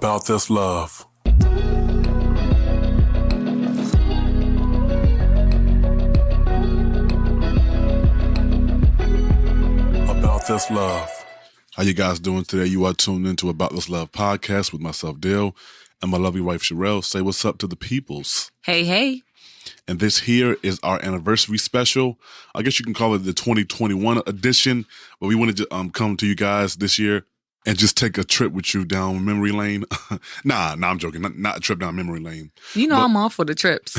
About this love. About this love. How you guys doing today? You are tuned into About This Love podcast with myself, Dale, and my lovely wife, Sherelle. Say what's up to the peoples. Hey, hey. And this here is our anniversary special. I guess you can call it the 2021 edition, but we wanted to come to you guys this year and just take a trip with you down memory lane. Nah, I'm joking. Not a trip down memory lane. You know, I'm all for the trips.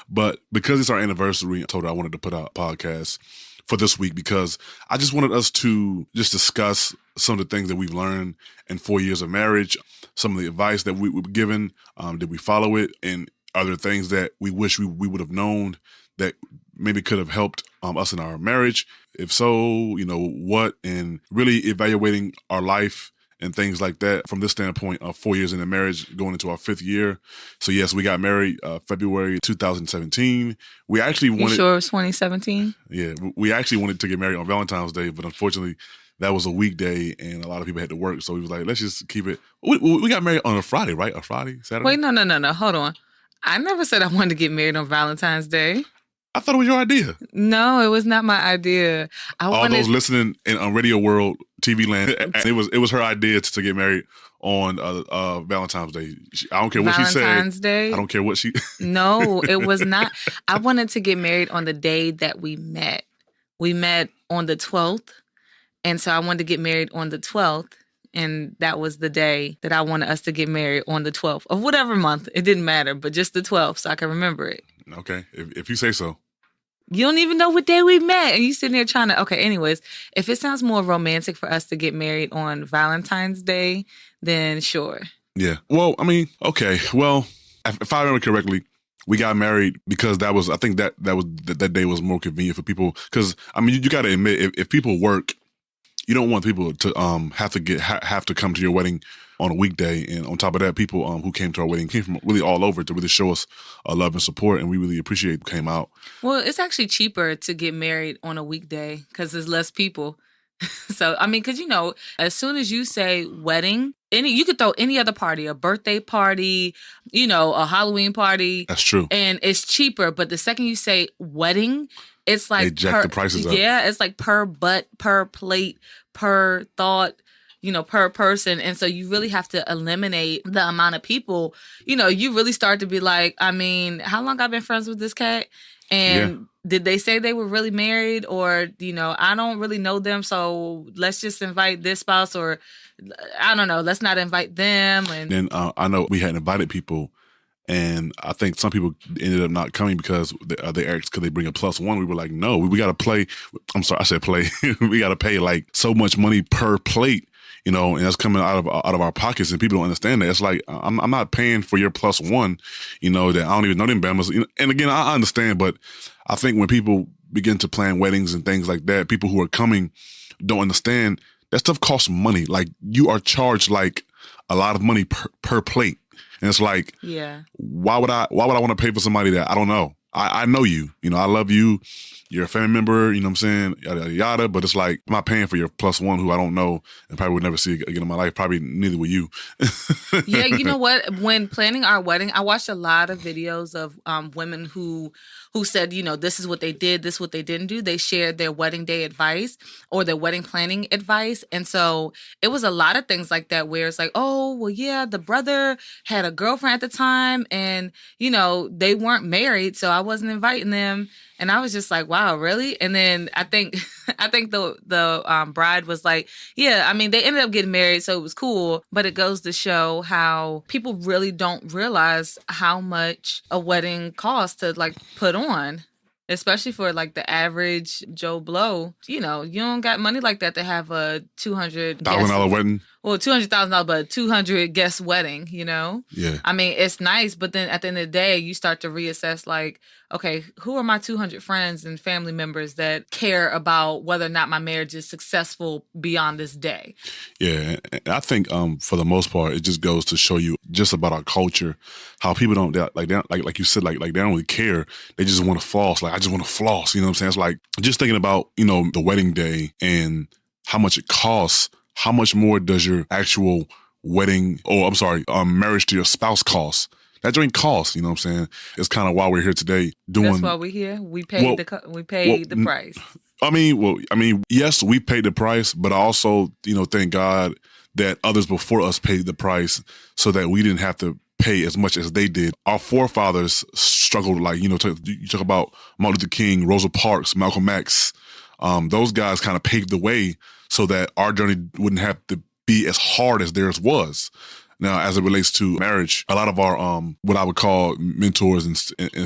But because it's our anniversary, I told her I wanted to put out a podcast for this week because I just wanted us to just discuss some of the things that we've learned in 4 years of marriage, some of the advice that we were given. Did we follow it? And are there things that we wish we would have known that maybe could have helped us in our marriage? If so, you know, what? And really evaluating our life and things like that from this standpoint of 4 years in the marriage, going into our fifth year. So yes, we got married February 2017. We actually wanted— You sure it was 2017? Yeah, we actually wanted to get married on Valentine's Day, but unfortunately that was a weekday and a lot of people had to work. So we was like, let's just keep it. We got married on a Friday, right? A Friday, Saturday? Wait, no. Hold on. I never said I wanted to get married on Valentine's Day. I thought it was your idea. No, it was not my idea. All those listening in Radio World, TV Land, it was her idea to get married on Valentine's Day. I don't care what she said. Valentine's Day? I don't care what she— No, it was not. I wanted to get married on the day that we met. We met on the 12th, and so I wanted to get married on the 12th. And that was the day that I wanted us to get married, on the 12th of whatever month. It didn't matter, but just the 12th so I can remember it. Okay, if you say so. You don't even know what day we met. And you sitting there trying to, okay, anyways, if it sounds more romantic for us to get married on Valentine's Day, then sure. Yeah. Well, I mean, okay. Well, if I remember correctly, we got married because I think that day was more convenient for people. Because, I mean, you got to admit, if people work, you don't want people to have to come to your wedding on a weekday. And on top of that, people who came to our wedding came from really all over to really show us love and support, and we really appreciate who came out. Well, it's actually cheaper to get married on a weekday because there's less people. So, I mean, because, you know, as soon as you say wedding, you could throw any other party, a birthday party, you know, a Halloween party. That's true. And it's cheaper. But the second you say wedding, it's like— they jack the prices up. Yeah, it's like per butt, per plate, per thought, you know, per person. And so you really have to eliminate the amount of people. You know, you really start to be like, I mean, how long I've been friends with this cat? And did they say they were really married? Or, you know, I don't really know them, so let's just invite this spouse, or I don't know, let's not invite them. And then I know we had invited people, and I think some people ended up not coming because they asked, could they bring a +1? We were like, no, we got to play. I'm sorry, I said play. We got to pay like so much money per plate, you know, and that's coming out of our pockets, and people don't understand that. It's like, I'm not paying for your +1, you know, that I don't even know them Bamas. And again, I understand, but I think when people begin to plan weddings and things like that, people who are coming don't understand that stuff costs money. Like, you are charged like a lot of money per plate. And it's like, yeah, why would I want to pay for somebody that I don't know? I know you, you know, I love you. You're a family member, you know what I'm saying? Yada, yada, yada. But it's like, I'm not paying for your +1 who I don't know and probably would never see again in my life. Probably neither will you. Yeah, you know what? When planning our wedding, I watched a lot of videos of women who said, you know, this is what they did, this is what they didn't do. They shared their wedding day advice or their wedding planning advice. And so it was a lot of things like that where it's like, oh, well, yeah, the brother had a girlfriend at the time and, you know, they weren't married, so I wasn't inviting them. And I was just like, wow, really? And then I think the bride was like, yeah, I mean, they ended up getting married, so it was cool. But it goes to show how people really don't realize how much a wedding costs to like put on. Especially for like the average Joe Blow, you know, you don't got money like that to have a $200,000 wedding. Well, $200,000, but 200 guest wedding, you know? Yeah. I mean, it's nice, but then at the end of the day, you start to reassess like, okay, who are my 200 friends and family members that care about whether or not my marriage is successful beyond this day? Yeah, and I think for the most part, it just goes to show you just about our culture, how people don't like you said, like they don't really care. They just want to floss. Like, I just want to floss. You know what I'm saying? It's like just thinking about, you know, the wedding day and how much it costs. How much more does your actual marriage to your spouse costs. That joint costs, you know what I'm saying? It's kind of why we're here today doing. That's why we're here. We paid the price. Yes, we paid the price, but I also, thank God that others before us paid the price so that we didn't have to pay as much as they did. Our forefathers struggled, you talk about Martin Luther King, Rosa Parks, Malcolm X. Those guys kind of paved the way so that our journey wouldn't have to be as hard as theirs was. Now, as it relates to marriage, a lot of our, what I would call mentors and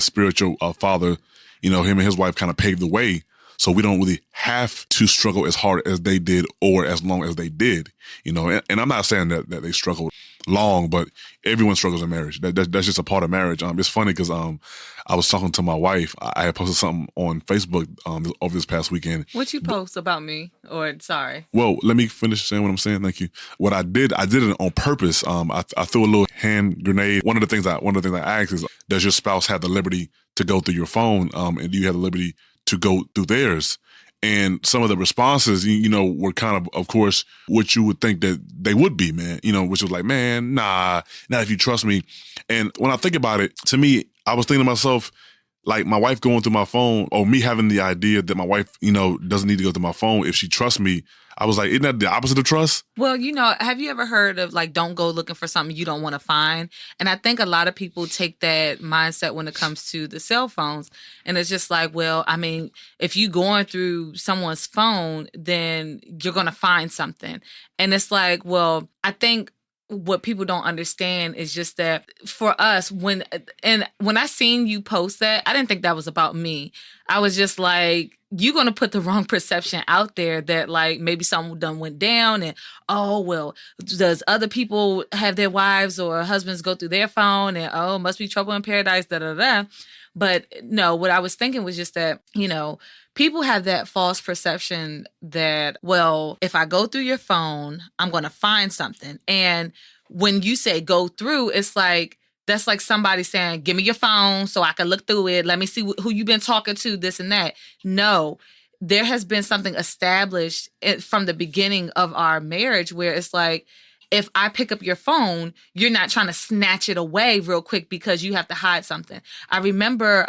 spiritual father, him and his wife kind of paved the way. So we don't really have to struggle as hard as they did or as long as they did, and I'm not saying that they struggled long, but everyone struggles in marriage. That's just a part of marriage. It's funny because I was talking to my wife. I had posted something on Facebook over this past weekend. What you post about me? Sorry. Well, let me finish saying what I'm saying. Thank you. What I did it on purpose. I threw a little hand grenade. One of the things I asked is, does your spouse have the liberty to go through your phone? And do you have the liberty to go through theirs? And some of the responses, were kind of course, what you would think that they would be, man, which was like, man, nah, not if you trust me. And when I think about it, to me, I was thinking to myself, like my wife going through my phone, or me having the idea that my wife, doesn't need to go through my phone if she trusts me. I was like, isn't that the opposite of trust? Well, have you ever heard of don't go looking for something you don't want to find? And I think a lot of people take that mindset when it comes to the cell phones. And it's just like, well, if you going through someone's phone, then you're going to find something. And it's like, well, I think what people don't understand is just that for us, when I seen you post that, I didn't think that was about me. I was just like, you're going to put the wrong perception out there that maybe something done went down and, oh, well, does other people have their wives or husbands go through their phone and, oh, must be trouble in paradise, da-da-da. But no, what I was thinking was just that, people have that false perception that, well, if I go through your phone, I'm going to find something. And when you say go through, it's like, that's like somebody saying, give me your phone so I can look through it. Let me see who you've been talking to, this and that. No, there has been something established from the beginning of our marriage where it's like, if I pick up your phone, you're not trying to snatch it away real quick because you have to hide something. I remember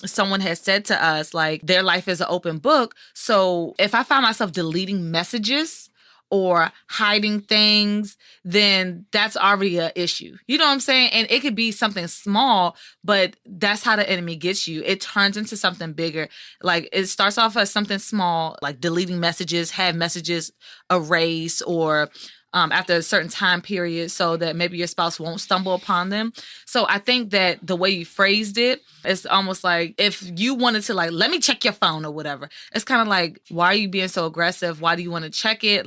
someone had said to us, their life is an open book. So if I find myself deleting messages or hiding things, then that's already an issue. You know what I'm saying? And it could be something small, but that's how the enemy gets you. It turns into something bigger. It starts off as something small, like deleting messages, have messages erased, or after a certain time period so that maybe your spouse won't stumble upon them. So I think that the way you phrased it, it's almost like if you wanted to let me check your phone or whatever, it's kind of like, why are you being so aggressive? Why do you want to check it?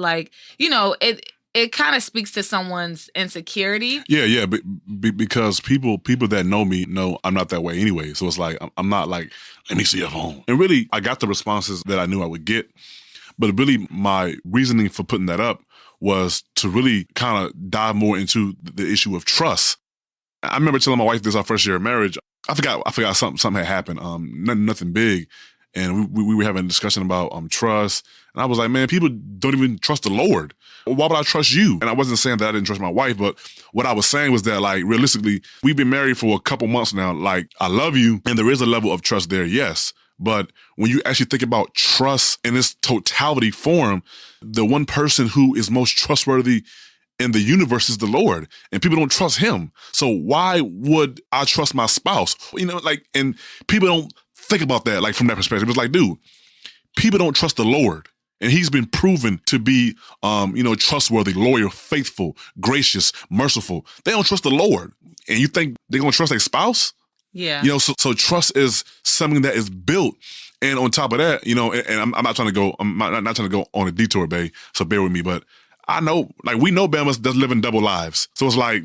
It kind of speaks to someone's insecurity. Yeah, because people that know me know I'm not that way anyway. So it's like, I'm not like, let me see your phone. And really, I got the responses that I knew I would get. But really, my reasoning for putting that up was to really kind of dive more into the issue of trust. I remember telling my wife this our first year of marriage. I forgot something had happened. Nothing big. And we were having a discussion about trust. And I was like, man, people don't even trust the Lord. Why would I trust you? And I wasn't saying that I didn't trust my wife, but what I was saying was that realistically, we've been married for a couple months now. I love you. And there is a level of trust there. Yes. But when you actually think about trust in its totality form, the one person who is most trustworthy in the universe is the Lord, and people don't trust him. So why would I trust my spouse? And people don't think about that, from that perspective. It's like, dude, people don't trust the Lord, and he's been proven to be, trustworthy, loyal, faithful, gracious, merciful. They don't trust the Lord. And you think they're going to trust their spouse? Yeah. So trust is something that is built. And on top of that, and I'm not trying to go, I'm not trying to go on a detour, babe. So bear with me. But I know, we know Bama's does living double lives. So it's like,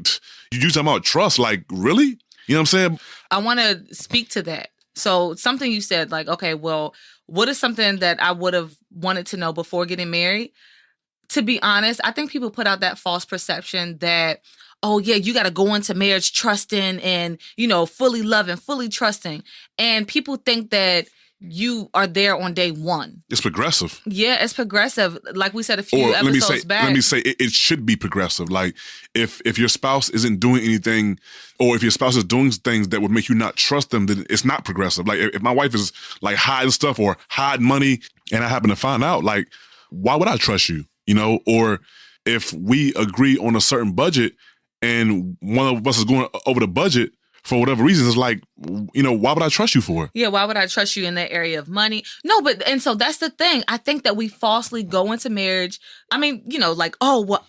you talking about trust, really? You know what I'm saying? I want to speak to that. So something you said, okay, well, what is something that I would have wanted to know before getting married? To be honest, I think people put out that false perception that, oh yeah, you got to go into marriage trusting and, fully loving, fully trusting. And people think that you are there on day one. It's progressive. Yeah, it's progressive. Like we said a few Or episodes back. let me say it should be progressive. Like if your spouse isn't doing anything, or if your spouse is doing things that would make you not trust them, then it's not progressive. Like if my wife is like hiding stuff or hiding money and I happen to find out, like, why would I trust you? You know, or if we agree on a certain budget and one of us is going over the budget for whatever reason, it's like, you know, why would I trust you for it? Yeah, why would I trust you in that area of money? No, and so that's the thing. I think that we falsely go into marriage. I mean, you know, like, oh, well,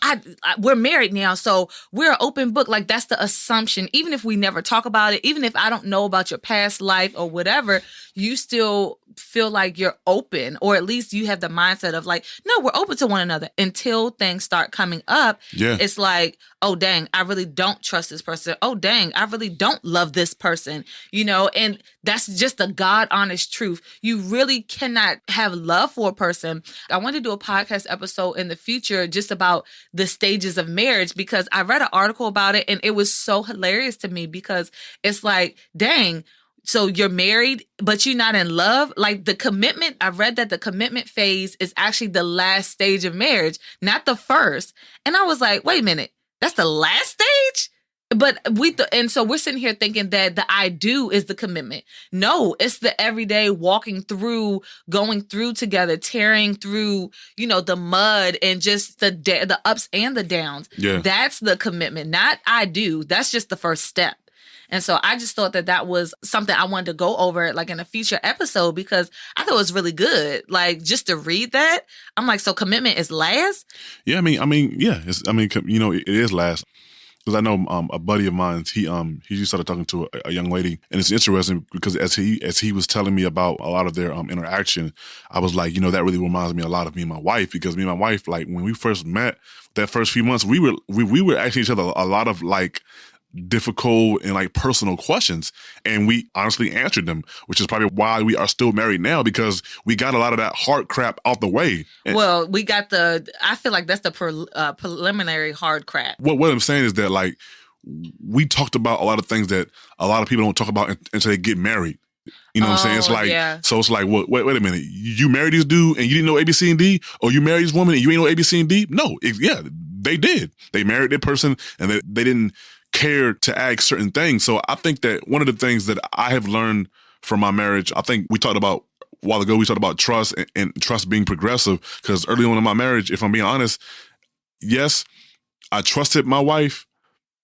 we're married now, so we're an open book. Like, that's the assumption. Even if we never talk about it, even if I don't know about your past life or whatever, you still feel like you're open, or at least you have the mindset of like, no, we're open to one another until things start coming up. Yeah. It's like, oh, dang, I really don't trust this person. Oh, dang, I really don't love this person, you know, and that's just the God honest truth. You really cannot have love for a person. I want to do a podcast episode in the future just about the stages of marriage, because I read an article about it and it was so hilarious to me, because it's like, dang, so you're married, but you're not in love. Like the commitment, I read that the commitment phase is actually the last stage of marriage, not the first. And I was like, wait a minute, that's the last stage? But and so we're sitting here thinking that the I do is the commitment. No, it's the everyday walking through, going through together, tearing through, you know, the mud and just the ups and the downs. Yeah. That's the commitment, not I do. That's just the first step. And so I just thought that was something I wanted to go over like in a future episode, because I thought it was really good. Like just to read that, I'm like, so commitment is last? Yeah, I mean, yeah. You know, it is last. Because I know a buddy of mine, he just started talking to a young lady, and it's interesting because as he was telling me about a lot of their interaction, I was like, you know, that really reminds me a lot of me and my wife, because me and my wife, like when we first met, that first few months, we were asking each other a lot of like difficult and like personal questions, and we honestly answered them, which is probably why we are still married now, because we got a lot of that hard crap out the way. Well, we got I feel like that's the preliminary hard crap. What I'm saying is that like we talked about a lot of things that a lot of people don't talk about until they get married. You know what I'm saying? It's like, yeah. So it's like, wait a minute. You married this dude and you didn't know A, B, C, and D? Or you married this woman and you ain't know A, B, C, and D? No, yeah, they did. They married that person and they didn't care to ask certain things. So I think that one of the things that I have learned from my marriage, I think we talked about a while ago, we talked about trust and trust being progressive, because early on in my marriage, if I'm being honest, yes, I trusted my wife,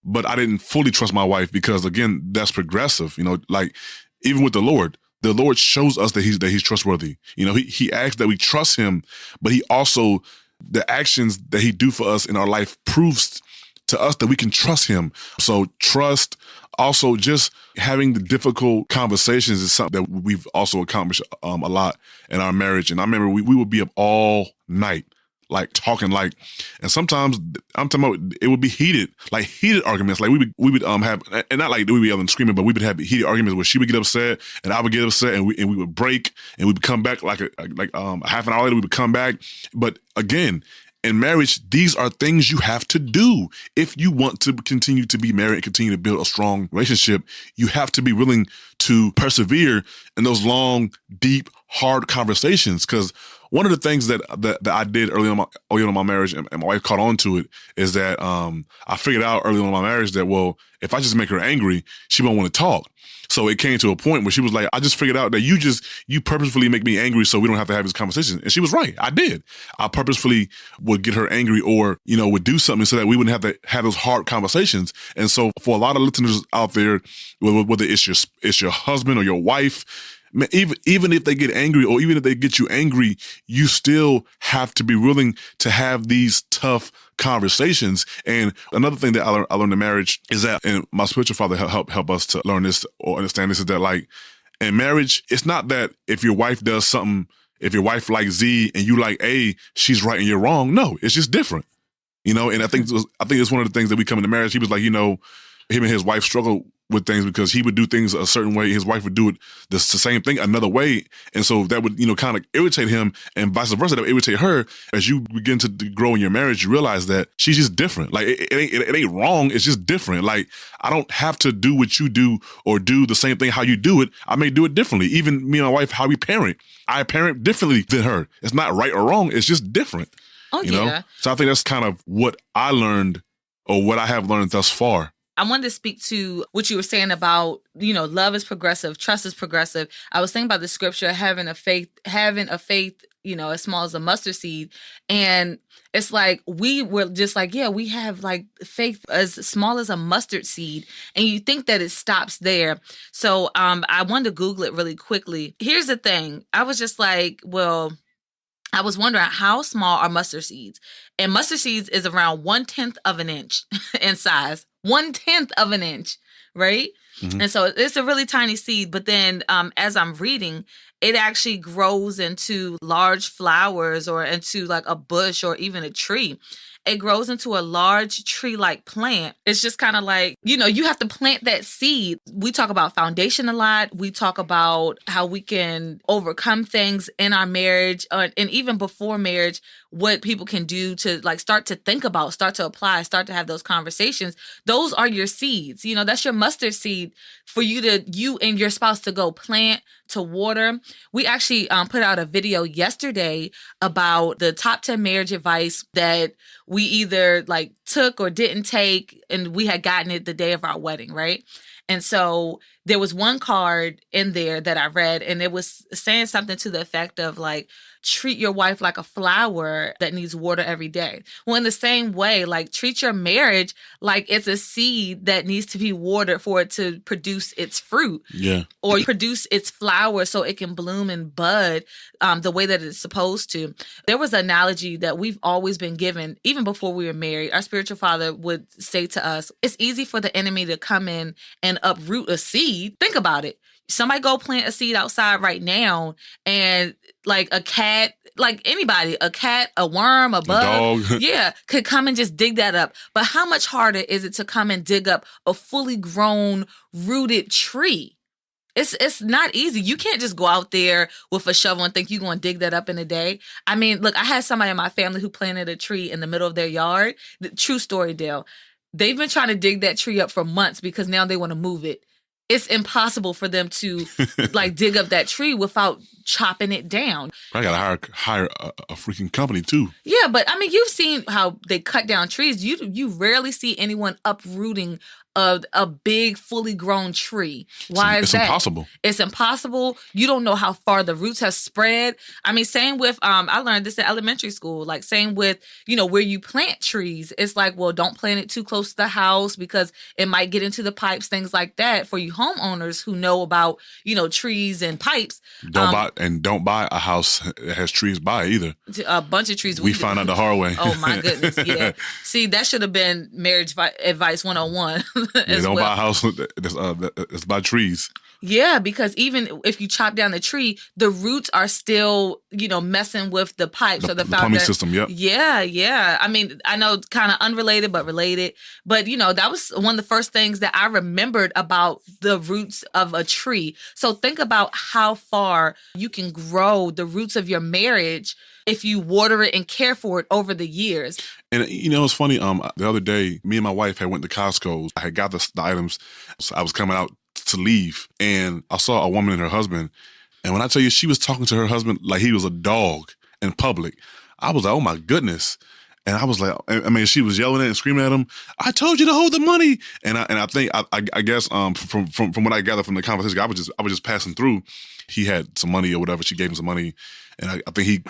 but I didn't fully trust my wife, because again, that's progressive. You know, like even with the Lord shows us that he's trustworthy. You know, he asks that we trust him, but he also, the actions that he do for us in our life proves to us that we can trust him. So trust, also just having the difficult conversations is something that we've also accomplished a lot in our marriage. And I remember we would be up all night, like talking, like, and sometimes I'm talking about it would be heated arguments. Like we would have, and not like we'd be yelling and screaming, but we would have heated arguments where she would get upset and I would get upset, and we would break and we would come back like half an hour later we would come back. But again, in marriage, these are things you have to do. If you want to continue to be married and continue to build a strong relationship, you have to be willing to persevere in those long, deep, hard conversations. Because one of the things that I did early on in my marriage, and my wife caught on to it, is that I figured out early on in my marriage that, well, if I just make her angry, she won't want to talk. So it came to a point where she was like, I just figured out that you purposefully make me angry so we don't have to have this conversation. And she was right. I did. I purposefully would get her angry, or, you know, would do something so that we wouldn't have to have those hard conversations. And so for a lot of listeners out there, whether it's your husband or your wife, even if they get angry, or even if they get you angry, you still have to be willing to have these tough conversations. And another thing that I learned in marriage is that, and my spiritual father help us to learn this or understand this, is that like in marriage, it's not that if your wife does something, if your wife likes Z and you like A, she's right and you're wrong. No, it's just different, you know. And I think it's one of the things that we come into marriage. He was like, you know, him and his wife struggled with things because he would do things a certain way. His wife would do it the same thing another way. And so that would, kind of irritate him, and vice versa. That would irritate her. As you begin to grow in your marriage, you realize that she's just different. Like it ain't wrong. It's just different. Like I don't have to do what you do or do the same thing how you do it. I may do it differently. Even me and my wife, how we parent, I parent differently than her. It's not right or wrong. It's just different. Oh, you know? So I think that's kind of what I learned, or what I have learned thus far. I wanted to speak to what you were saying about, love is progressive, trust is progressive. I was thinking about the scripture, having a faith, as small as a mustard seed. And it's like, we were just like, yeah, we have like faith as small as a mustard seed. And you think that it stops there. So I wanted to Google it really quickly. Here's the thing. I was just like, well, I was wondering how small are mustard seeds? And mustard seeds is around 1/10 of an inch in size. 1/10 of an inch, right? Mm-hmm. And so it's a really tiny seed. But then as I'm reading, it actually grows into large flowers or into like a bush or even a tree. It grows into a large tree-like plant. It's just kind of like, you have to plant that seed. We talk about foundation a lot. We talk about how we can overcome things in our marriage and even before marriage, what people can do to like start to think about, start to apply, start to have those conversations. Those are your seeds. That's your mustard seed for you and your spouse to go plant, to water. We actually put out a video yesterday about the top 10 marriage advice that we either like took or didn't take, and we had gotten it the day of our wedding, right? And so there was one card in there that I read, and it was saying something to the effect of like, treat your wife like a flower that needs water every day. Well, in the same way, like treat your marriage like it's a seed that needs to be watered for it to produce its fruit. Yeah. Or produce its flower so it can bloom and bud the way that it's supposed to. There was an analogy that we've always been given, even before we were married. Our spiritual father would say to us, it's easy for the enemy to come in and uproot a seed. Think about it. Somebody go plant a seed outside right now, and like a cat, like anybody, a cat, a worm, a bug, yeah, could come and just dig that up. But how much harder is it to come and dig up a fully grown, rooted tree? It's not easy. You can't just go out there with a shovel and think you're going to dig that up in a day. I mean, look, I had somebody in my family who planted a tree in the middle of their yard. True story, Dale. They've been trying to dig that tree up for months because now they want to move it. It's impossible for them to like dig up that tree without chopping it down. I gotta hire a freaking company too. Yeah, but I mean, you've seen how they cut down trees. You rarely see anyone uprooting a big, fully grown tree. Why is that? It's impossible. It's impossible. You don't know how far the roots have spread. I mean, same with, I learned this in elementary school, like same with, where you plant trees. It's like, well, don't plant it too close to the house because it might get into the pipes, things like that. For you homeowners who know about, trees and pipes. Don't buy a house that has trees by either. A bunch of trees. We found out the hard way. Oh my goodness. Yeah. See, that should have been marriage advice 101. Don't buy a house that's by trees. Yeah, because even if you chop down the tree, the roots are still, messing with the pipes or the plumbing system. Yep. Yeah. I mean, I know kind of unrelated, but related. But, that was one of the first things that I remembered about the roots of a tree. So think about how far you can grow the roots of your marriage if you water it and care for it over the years. And it's funny. The other day, me and my wife had went to Costco. I had got the items. So I was coming out to leave, and I saw a woman and her husband. And when I tell you, she was talking to her husband like he was a dog in public. I was like, oh my goodness. And I was like, I mean, she was yelling at and screaming at him. I told you to hold the money. And I think I guess from what I gathered from the conversation, I was just passing through. He had some money or whatever. She gave him some money, and I think he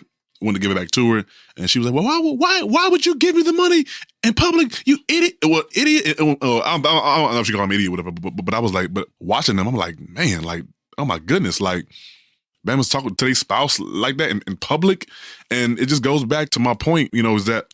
wanted to give it back to her, and she was like, "Well, why would you give me the money in public, you idiot?" Well, idiot. I don't know if she called me idiot, or whatever. But I was like, but watching them, I'm like, man, like, oh my goodness, like, man was talking to their spouse like that in public, and it just goes back to my point. Is that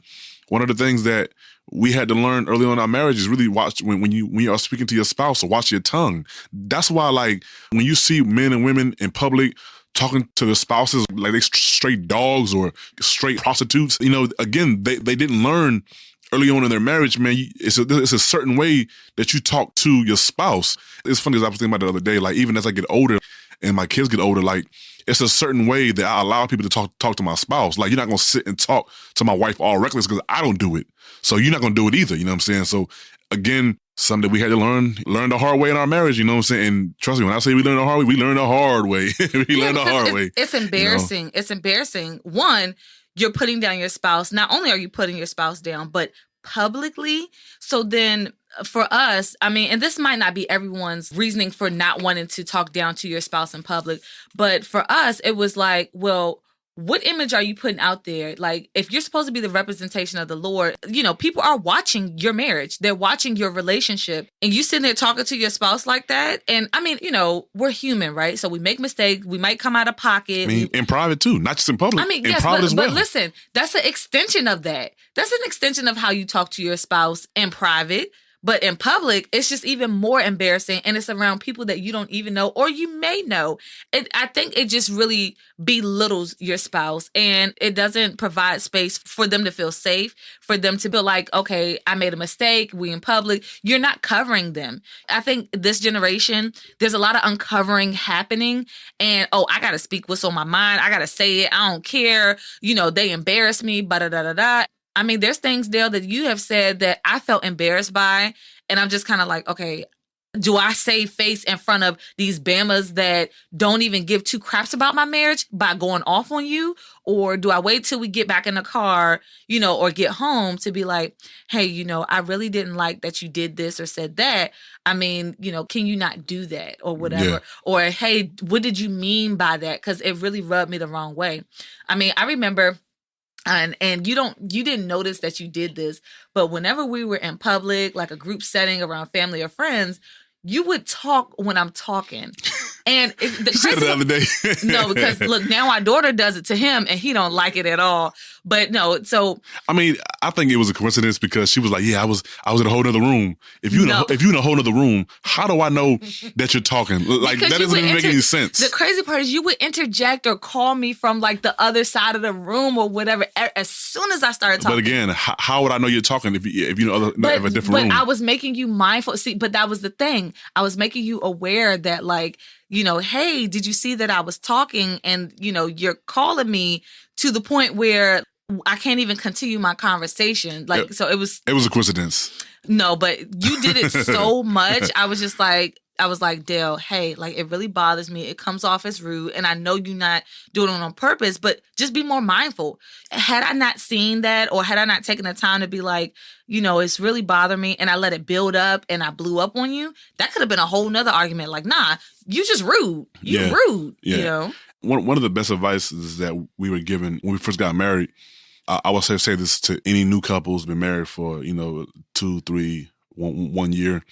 one of the things that we had to learn early on in our marriage is really watch when you are speaking to your spouse, or watch your tongue. That's why, like, when you see men and women in public talking to their spouses like they straight dogs or straight prostitutes, again, they didn't learn early on in their marriage, man, it's a certain way that you talk to your spouse. It's funny, as I was thinking about the other day, like even as I get older and my kids get older, like it's a certain way that I allow people to talk to my spouse. Like you're not going to sit and talk to my wife all reckless because I don't do it. So you're not going to do it either. You know what I'm saying? So again, something we had to learn the hard way in our marriage, you know what I'm saying? And trust me, when I say we learn the hard way, we learn the hard way. Learn the hard way. It's embarrassing. You know? It's embarrassing. One, you're putting down your spouse. Not only are you putting your spouse down, but publicly. So then for us, I mean, and this might not be everyone's reasoning for not wanting to talk down to your spouse in public, but for us, it was like, well, what image are you putting out there? Like, if you're supposed to be the representation of the Lord, you know, people are watching your marriage. They're watching your relationship. And you sitting there talking to your spouse like that. And I mean, you know, we're human, right? So we make mistakes. We might come out of pocket. I mean, in private too, not just in public. I mean, in yes, private as well. But listen, that's an extension of that. That's an extension of how you talk to your spouse in private. But in public, it's just even more embarrassing, and it's around people that you don't even know or you may know. I think it just really belittles your spouse, and it doesn't provide space for them to feel safe, for them to feel like, okay, I made a mistake, we in public. You're not covering them. I think this generation, there's a lot of uncovering happening, and, oh, I got to speak what's on my mind. I got to say it. I don't care. You know, they embarrass me, da-da-da-da-da. I mean, there's things, Dale, that you have said that I felt embarrassed by. And I'm just kind of like, okay, do I save face in front of these Bamas that don't even give two craps about my marriage by going off on you? Or do I wait till we get back in the car, you know, or get home to be like, hey, you know, I really didn't like that you did this or said that. I mean, you know, can you not do that or whatever? Yeah. Or, hey, what did you mean by that? Because it really rubbed me the wrong way. I mean, I remember... And you didn't notice that you did this, but whenever we were in public, like a group setting around family or friends, you would talk when I'm talking. And the other day. No, because look, now our daughter does it to him and he don't like it at all. But no, so I mean, I think it was a coincidence because she was like, yeah, I was in a whole other room. If you in a whole other room, how do I know that you're talking? Like because that doesn't even make any sense. The crazy part is you would interject or call me from like the other side of the room or whatever as soon as I started talking. But again, how would I know you're talking if you know have a different room? But I was making you mindful. See, but that was the thing. I was making you aware that like, you know, hey, did you see that I was talking and, you know, you're calling me to the point where I can't even continue my conversation. Like, so it was a coincidence. No, but you did it so much. I was like, Dale, hey, like it really bothers me. It comes off as rude. And I know you're not doing it on purpose, but just be more mindful. Had I not seen that or had I not taken the time to be like, you know, it's really bothering me and I let it build up and I blew up on you, that could have been a whole nother argument. Like, nah, you just rude. You rude, you know? One of the best advices that we were given when we first got married, I would say this to any new couple who's been married for, you know, 2, 3, 1 year,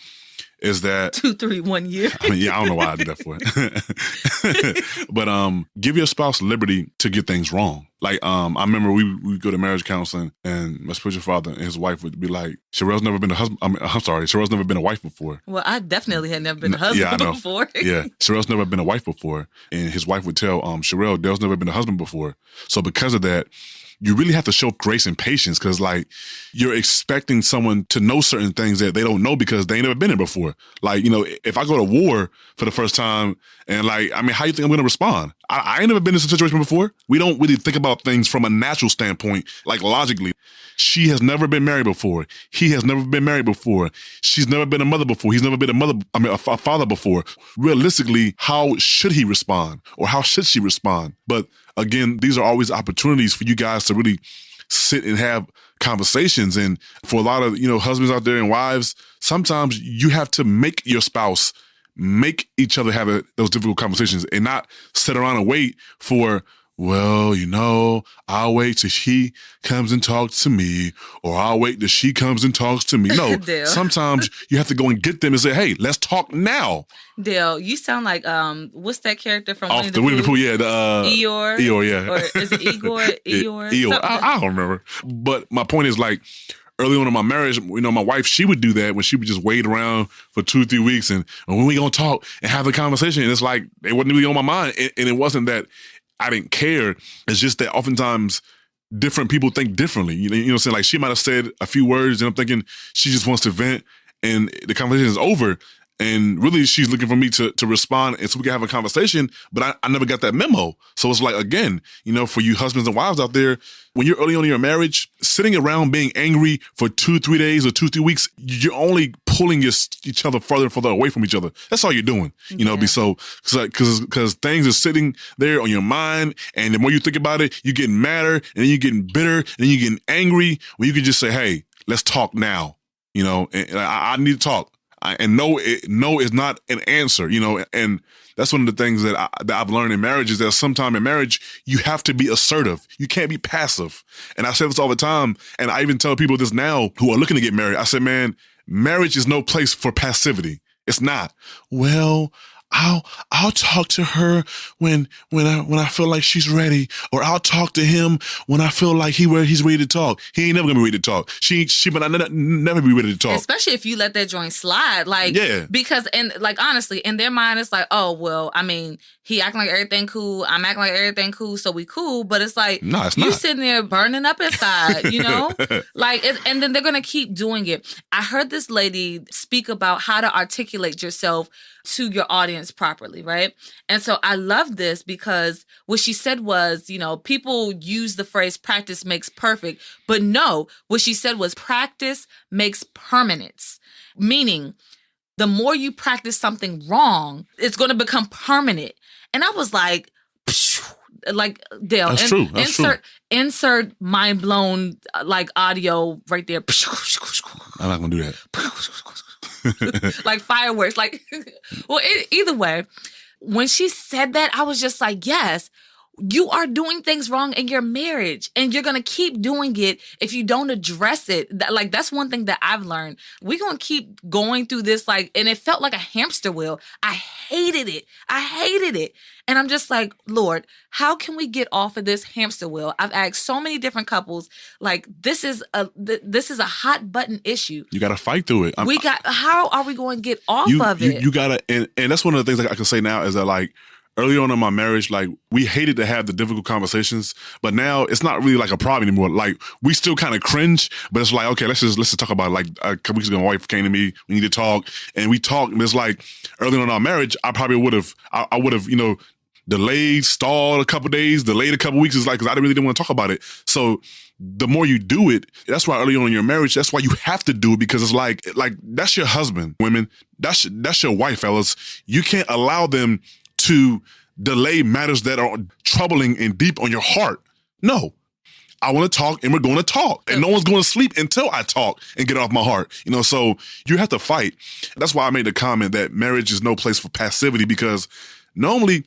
is that 2, 3, 1 year. I mean, yeah, I don't know why I did that for it. But give your spouse liberty to get things wrong. Like I remember we go to marriage counseling and my spiritual father and his wife would be like, Sherelle's never been a husband. Sherelle's never been a wife before. Well, I definitely had never been a husband before. Yeah, Sherelle's never been a wife before. And his wife would tell Sherelle, Dale's never been a husband before. So because of that, you really have to show grace and patience because, like, you're expecting someone to know certain things that they don't know because they ain't never been there before. Like, you know, if I go to war for the first time and, like, I mean, how you think I'm going to respond? I ain't never been in this situation before. We don't really think about things from a natural standpoint, like logically. She has never been married before. He has never been married before. She's never been a mother before. He's never been a father before. Realistically, how should he respond or how should she respond? But again, these are always opportunities for you guys to really sit and have conversations. And for a lot of, you know, husbands out there and wives, sometimes you have to make your spouse make each other have those difficult conversations and not sit around and wait for, well, you know, I'll wait till he comes and talks to me, or I'll wait till she comes and talks to me. No, sometimes you have to go and get them and say, hey, let's talk now. Dale, you sound like, what's that character from Winnie the Pooh? Yeah, Eeyore. Eeyore, yeah. Or is it Igor? Eeyore? Eeyore. I don't remember. But my point is, like, early on in my marriage, you know, my wife, she would do that when she would just wait around for 2 or 3 weeks and when we gonna talk and have a conversation. And it's like, it wasn't really on my mind. And it wasn't that I didn't care. It's just that oftentimes different people think differently. You know what I'm saying? Like she might have said a few words and I'm thinking she just wants to vent and the conversation is over. And really she's looking for me to respond and so we can have a conversation, but I never got that memo. So it's like, again, for you husbands and wives out there, when you're early on in your marriage, sitting around being angry for 2-3 days or 2-3 weeks, you're only pulling each other further and further away from each other. That's all you're doing, because things are sitting there on your mind, and the more you think about it, you're getting madder, and then you're getting bitter, and then you're getting angry. When you can just say, "Hey, let's talk now," and I need to talk. And no is not an answer, and that's one of the things that I've learned in marriage is that sometime in marriage, you have to be assertive. You can't be passive. And I say this all the time, and I even tell people this now who are looking to get married. I said, man, marriage is no place for passivity. It's not. Well, I'll talk to her when I feel like she's ready, or I'll talk to him when I feel like he's ready to talk. He ain't never gonna be ready to talk. She might never be ready to talk. Especially if you let that joint slide, because honestly, in their mind, it's like, oh well, I mean, he acting like everything cool, I'm acting like everything cool, so we cool. But it's like, no, it's you not. sitting there burning up inside, and then they're gonna keep doing it. I heard this lady speak about how to articulate yourself to your audience properly, right? And so I love this because what she said was, people use the phrase practice makes perfect, but no, what she said was practice makes permanence, meaning the more you practice something wrong, it's going to become permanent. And I was like, Dale, that's true. Insert mind blown audio right there. I'm not going to do that. Like fireworks, well, either way, when she said that, I was just like, yes, you are doing things wrong in your marriage and you're going to keep doing it if you don't address it. That's one thing that I've learned. We're going to keep going through this, and it felt like a hamster wheel. I hated it. And I'm just like, Lord, how can we get off of this hamster wheel? I've asked so many different couples, this is a hot button issue. You got to fight through it. How are we going to get off of it? You got to, and that's one of the things I can say now is that early on in my marriage, we hated to have the difficult conversations, but now it's not really a problem anymore. We still kind of cringe, but it's like, okay, let's just talk about it. A couple weeks ago, my wife came to me, we need to talk, and we talked, and it's early on in our marriage, I probably would have, delayed, stalled a couple days, delayed a couple weeks, because I really didn't want to talk about it. So the more you do it, that's why early on in your marriage, that's why you have to do it, because it's like that's your husband, women, that's your wife, fellas. You can't allow them to delay matters that are troubling and deep on your heart. No, I want to talk and we're going to talk, and no one's going to sleep until I talk and get off my heart. So you have to fight. That's why I made the comment that marriage is no place for passivity, because normally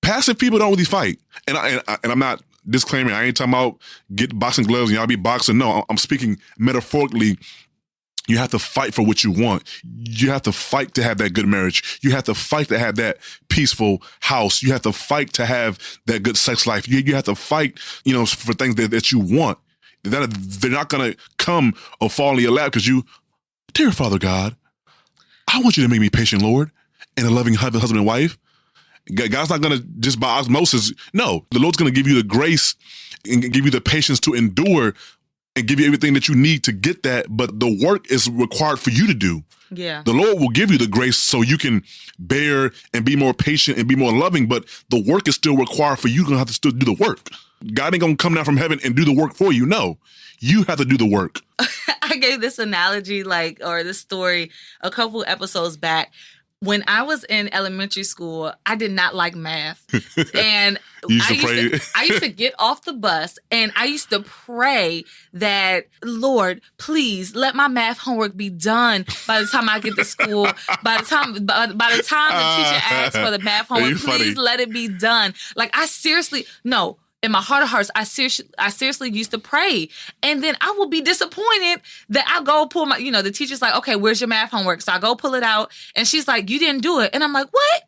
passive people don't really fight. And I'm not disclaiming, I ain't talking about get boxing gloves and y'all be boxing. No, I'm speaking metaphorically. You have to fight for what you want. You have to fight to have that good marriage. You have to fight to have that peaceful house. You have to fight to have that good sex life. You have to fight, for things that you want. They're not going to come or fall in your lap because dear Father God, I want you to make me patient, Lord, and a loving husband and wife. God's not going to just by osmosis. No, the Lord's going to give you the grace and give you the patience to endure and give you everything that you need to get that, but the work is required for you to do. Yeah. The Lord will give you the grace so you can bear and be more patient and be more loving, but the work is still required for you. You're going to have to still do the work. God ain't going to come down from heaven and do the work for you. No, you have to do the work. I gave this analogy or this story a couple episodes back. When I was in elementary school, I did not like math. And I used to get off the bus and I used to pray that, Lord, please let my math homework be done by the time I get to school. By the time the teacher asks for the math homework, please let it be done. In my heart of hearts, I seriously used to pray. And then I will be disappointed that I go pull my, the teacher's like, okay, where's your math homework? So I go pull it out and she's like, you didn't do it. And I'm like, what?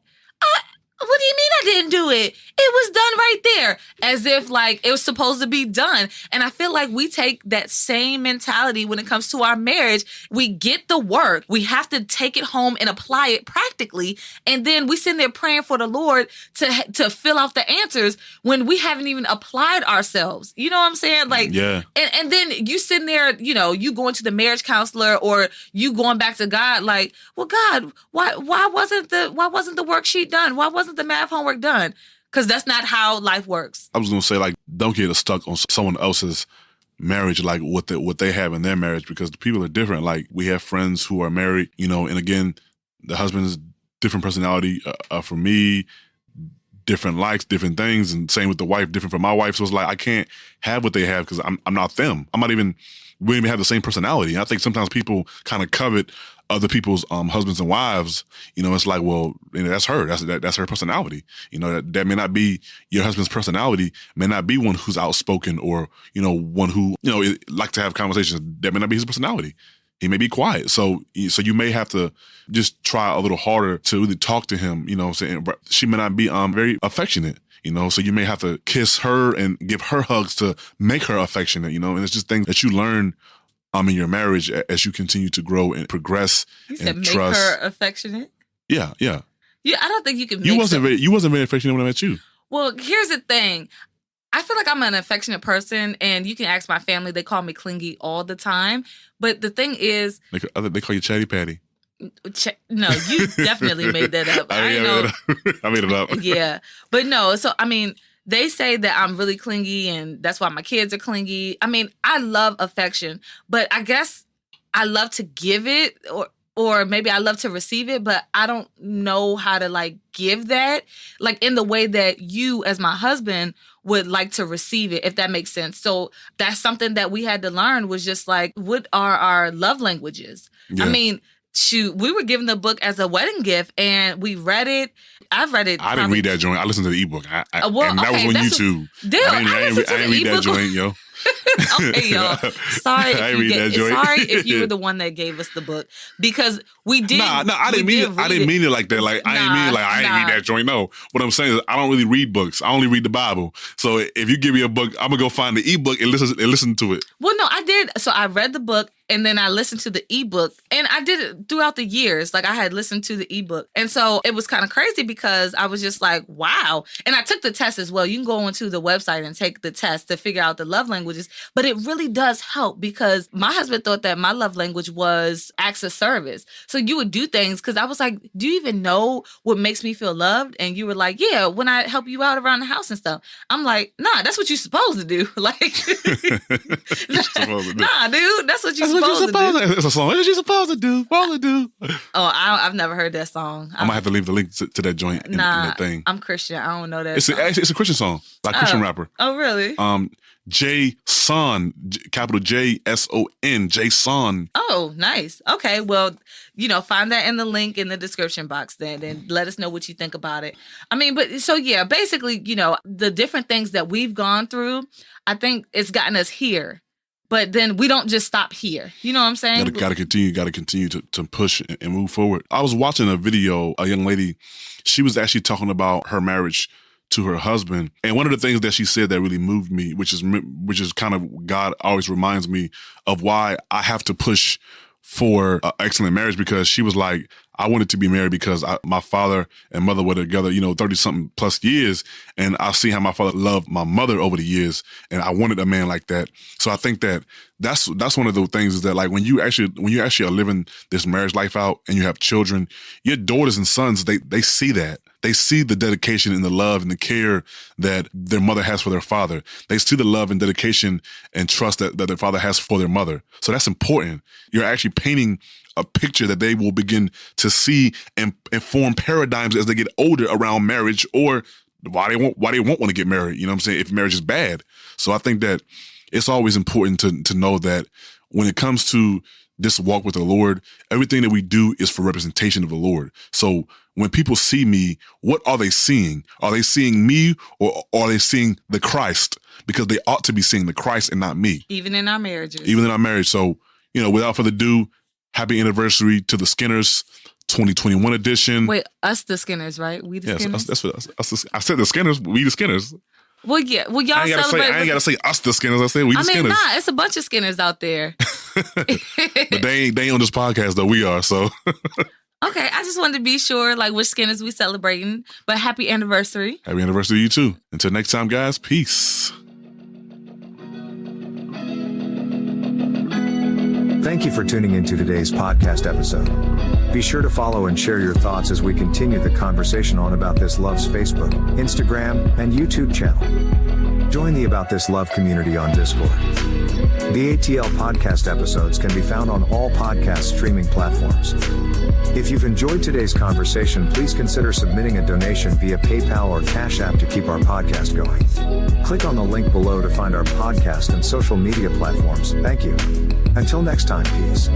What do you mean I didn't do it? It was done right there. As if like it was supposed to be done. And I feel like we take that same mentality when it comes to our marriage. We get the work. We have to take it home and apply it practically. And then we sit there praying for the Lord to fill out the answers when we haven't even applied ourselves. You know what I'm saying? Like, Yeah. And then you sitting there, you know, you going to the marriage counselor or you going back to God like, well, God, why wasn't the worksheet done? Why wasn't the math homework done? Because that's not how life works. I was gonna say, like, don't get stuck on someone else's marriage, like what they have in their marriage, because the people are different. Like, we have friends who are married, you know, and again, the husband's different personality for me, different likes, different things, and same with the wife, different from my wife. So it's like I can't have what they have because I'm not them. We don't even have the same personality. And I think sometimes people kind of covet other people's husbands and wives. You know, it's like, well, you know, that's her. That's her personality. You know, that may not be your husband's personality. May not be one who's outspoken or, you know, one who, you know, like to have conversations. That may not be his personality. He may be quiet. So you may have to just try a little harder to really talk to him, you know, saying she may not be very affectionate, you know, so you may have to kiss her and give her hugs to make her affectionate, you know, and it's just things that you learn in your marriage as you continue to grow and progress. You said and make trust. her affectionate? Yeah. Yeah, I don't think you can make You wasn't very affectionate when I met you. Well, here's the thing. I feel like I'm an affectionate person, and you can ask my family. They call me clingy all the time. But the thing is... They call you Chatty Patty. No, you definitely made that up. I made it up. Yeah. But no, so, I mean, they say that I'm really clingy, and that's why my kids are clingy. I mean, I love affection, but I guess I love to give it, or maybe I love to receive it, but I don't know how to, like, give that, like, in the way that you, as my husband, would like to receive it, if that makes sense. So that's something that we had to learn, was just like, what are our love languages? Yeah. I mean, shoot, we were given the book as a wedding gift, and we read it. I've read it. I didn't read that joint. I listened to the ebook. And that was on YouTube. I didn't read that joint, yo. Okay, y'all. Sorry if you were the one that gave us the book, because we did. I didn't mean it like that. Like I didn't read that joint. No, what I'm saying is I don't really read books. I only read the Bible. So if you give me a book, I'm gonna go find the ebook and listen to it. Well, no, I did. So I read the book and then I listened to the ebook, and I did it throughout the years. Like I had listened to the ebook, and so it was kind of crazy because I was just like, wow. And I took the test as well. You can go onto the website and take the test to figure out the love languages. But it really does help, because my husband thought that my love language was acts of service. So you would do things, because I was like, do you even know what makes me feel loved? And you were like, yeah, when I help you out around the house and stuff. I'm like, nah, that's what you're supposed to do. Like, nah, dude, that's what you're supposed to do. It's a song. What you supposed to do? Oh, I've never heard that song. I might have to leave the link to that joint in that thing. I'm Christian. I don't know that. It's a Christian song, like Christian rapper. Oh, really? Jason, capital J-S-O-N, Jason. Oh, nice. Okay, well, find that in the link in the description box then, and let us know what you think about it. I mean, but so yeah, basically, the different things that we've gone through, I think it's gotten us here. But then we don't just stop here. You know what I'm saying? Got to continue to push and move forward. I was watching a video, a young lady, she was actually talking about her marriage to her husband. And one of the things that she said that really moved me, which is kind of, God always reminds me of why I have to push for an excellent marriage, because she was like, I wanted to be married because my father and mother were together, 30-something plus years. And I see how my father loved my mother over the years. And I wanted a man like that. So I think that's one of those things, is that like when you actually are living this marriage life out and you have children, your daughters and sons, they see that. They see the dedication and the love and the care that their mother has for their father. They see the love and dedication and trust that their father has for their mother. So that's important. You're actually painting a picture that they will begin to see and form paradigms as they get older around marriage, or why they won't want to get married. You know what I'm saying? If marriage is bad. So I think that it's always important to know that when it comes to this walk with the Lord, everything that we do is for representation of the Lord. So when people see me, what are they seeing? Are they seeing me, or are they seeing the Christ? Because they ought to be seeing the Christ and not me. Even in our marriages. Even in our marriage. So, without further ado, happy anniversary to the Skinners. 2021 edition. Wait, us the Skinners, right? We the Yes, Skinners. that's what I said. The Skinners, we the Skinners. Well, yeah. Well, y'all I ain't gotta say us the Skinners. I say we the Skinners. Nah, it's a bunch of Skinners out there. But they ain't on this podcast though. We are so. Okay, I just wanted to be sure, like, which Skinners we celebrating. But happy anniversary. Happy anniversary to you too. Until next time, guys. Peace. Thank you for tuning into today's podcast episode. Be sure to follow and share your thoughts as we continue the conversation on About This Love's Facebook, Instagram, and YouTube channel. Join the About This Love community on Discord. The ATL podcast episodes can be found on all podcast streaming platforms. If you've enjoyed today's conversation, please consider submitting a donation via PayPal or Cash App to keep our podcast going. Click on the link below to find our podcast and social media platforms. Thank you. Until next time, peace.